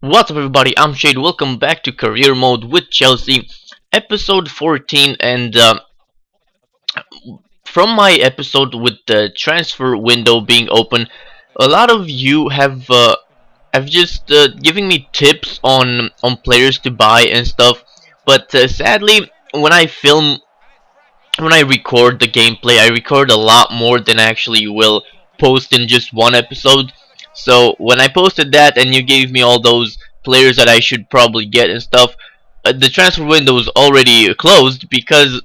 What's up, everybody? I'm Shade. Welcome back to Career Mode with Chelsea, episode 14. And from my episode with the transfer window being open, a lot of you have just giving me tips on players to buy and stuff. But sadly, when I record the gameplay, I record a lot more than I actually will post in just one episode. So when I posted that and you gave me all those players that I should probably get and stuff, the transfer window was already closed because,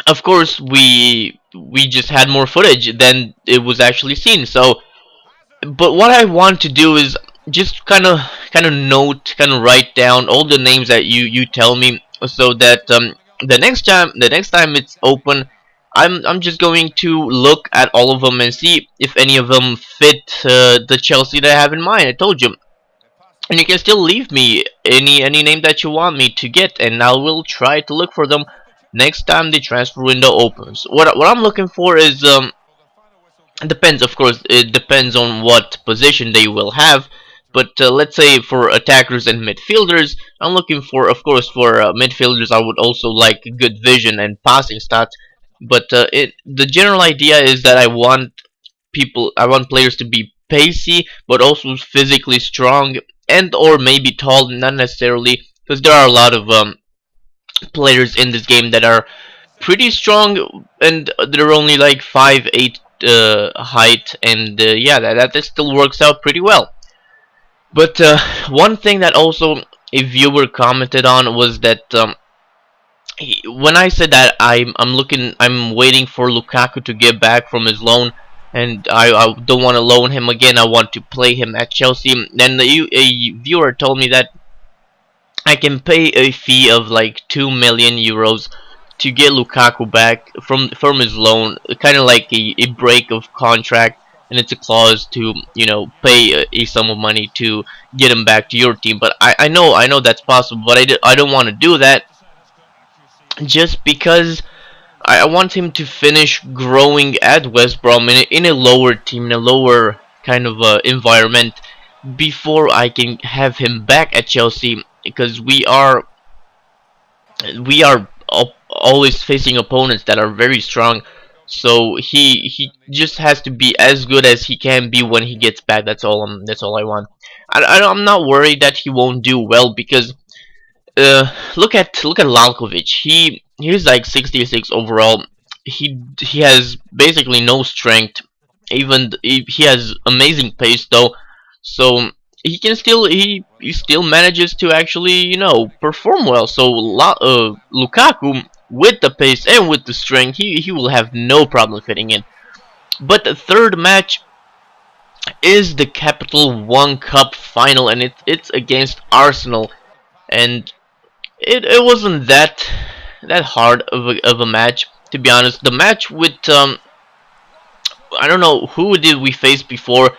of course, we just had more footage than it was actually seen. So, but what I want to do is just kind of write down all the names that you tell me, so that the next time it's open, I'm just going to look at all of them and see if any of them fit the Chelsea that I have in mind. I told you, and you can still leave me any name that you want me to get, and I will try to look for them next time the transfer window opens. What I'm looking for is it depends, of course. It depends on what position they will have. But let's say for attackers and midfielders, I'm looking for, of course, for midfielders. I would also like good vision and passing stats. But the general idea is that I want players to be pacey, but also physically strong and or maybe tall, not necessarily, because there are a lot of players in this game that are pretty strong, and they're only like 5'8" height, and yeah, that still works out pretty well. But one thing that also a viewer commented on was that when I said that I'm waiting for Lukaku to get back from his loan, and I don't want to loan him again. I want to play him at Chelsea. Then a viewer told me that I can pay a fee of like 2 million euros to get Lukaku back from his loan, kind of like a break of contract, and it's a clause to pay a sum of money to get him back to your team. But I know that's possible, but I don't want to do that just because I want him to finish growing at West Brom in a lower team, in a lower kind of environment, before I can have him back at Chelsea, because we are always facing opponents that are very strong. So he just has to be as good as he can be when he gets back. That's all I want. I'm not worried that he won't do well, because look at Lalkovic. He's like 66 overall. He has basically no strength. Even he has amazing pace though, so he still manages to actually perform well. So Lukaku, with the pace and with the strength, he will have no problem fitting in. But the third match is the Capital One Cup final, and it's against Arsenal, and it wasn't that hard of a match, to be honest. The match with I don't know who did we face before.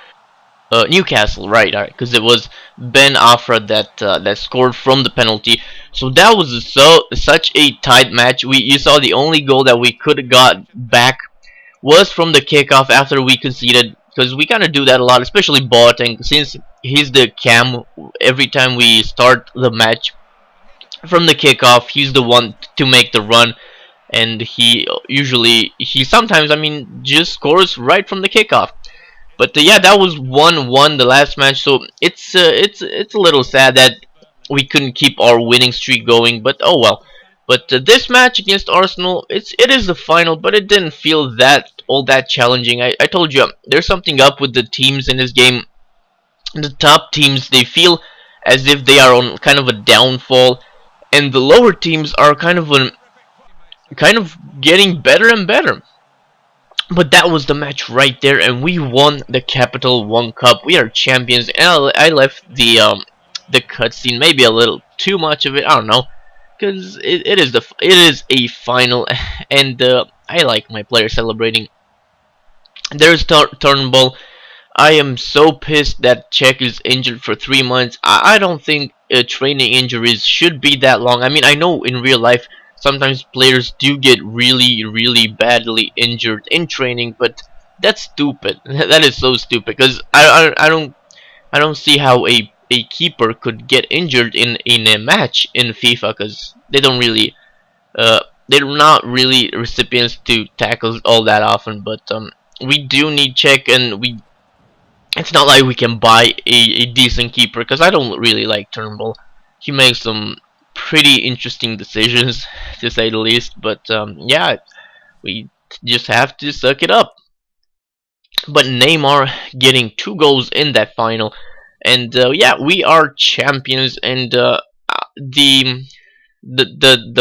Newcastle, right? Because it was Ben Afra that scored from the penalty. So that was such a tight match. You saw the only goal that we could have got back was from the kickoff after we conceded, because we kind of do that a lot, especially Boateng, since he's the cam every time we start the match. From the kickoff, he's the one to make the run, and he sometimes, I mean, just scores right from the kickoff. But yeah, that was 1-1 the last match, so it's a little sad that we couldn't keep our winning streak going. But oh well. But this match against Arsenal, it is the final, but it didn't feel all that challenging. I told you, there's something up with the teams in this game. The top teams, they feel as if they are on kind of a downfall, and the lower teams are kind of getting better and better. But that was the match right there, and we won the Capital One Cup. We are champions, and I left the cutscene maybe a little too much of it. I don't know, because it is a final, and I like my players celebrating. There's Turnbull. I am so pissed that Czech is injured for 3 months. I don't think training injuries should be that long. I mean, I know in real life sometimes players do get really, really badly injured in training, but that's stupid. That is so stupid, because I don't see how a keeper could get injured in a match in FIFA, because they're not really recipients to tackles all that often. But we do need check, and we it's not like we can buy a decent keeper, because I don't really like Turnbull. He makes some pretty interesting decisions, to say the least. But yeah, we just have to suck it up. But Neymar getting 2 goals in that final, and yeah, we are champions. And the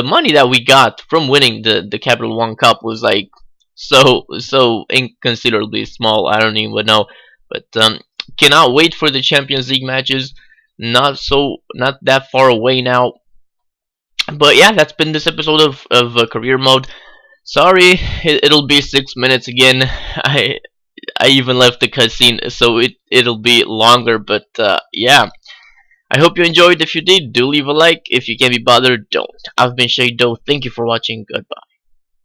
money that we got from winning the Capital One Cup was like so inconsiderably small. I don't even know, but cannot wait for the Champions League matches. Not that far away now. But yeah, that's been this episode of career mode. Sorry, it'll be 6 minutes again. I even left the cutscene, so it'll be longer. But yeah, I hope you enjoyed. If you did, do leave a like. If you can't be bothered, don't. I've been Shado. Thank you for watching. Goodbye.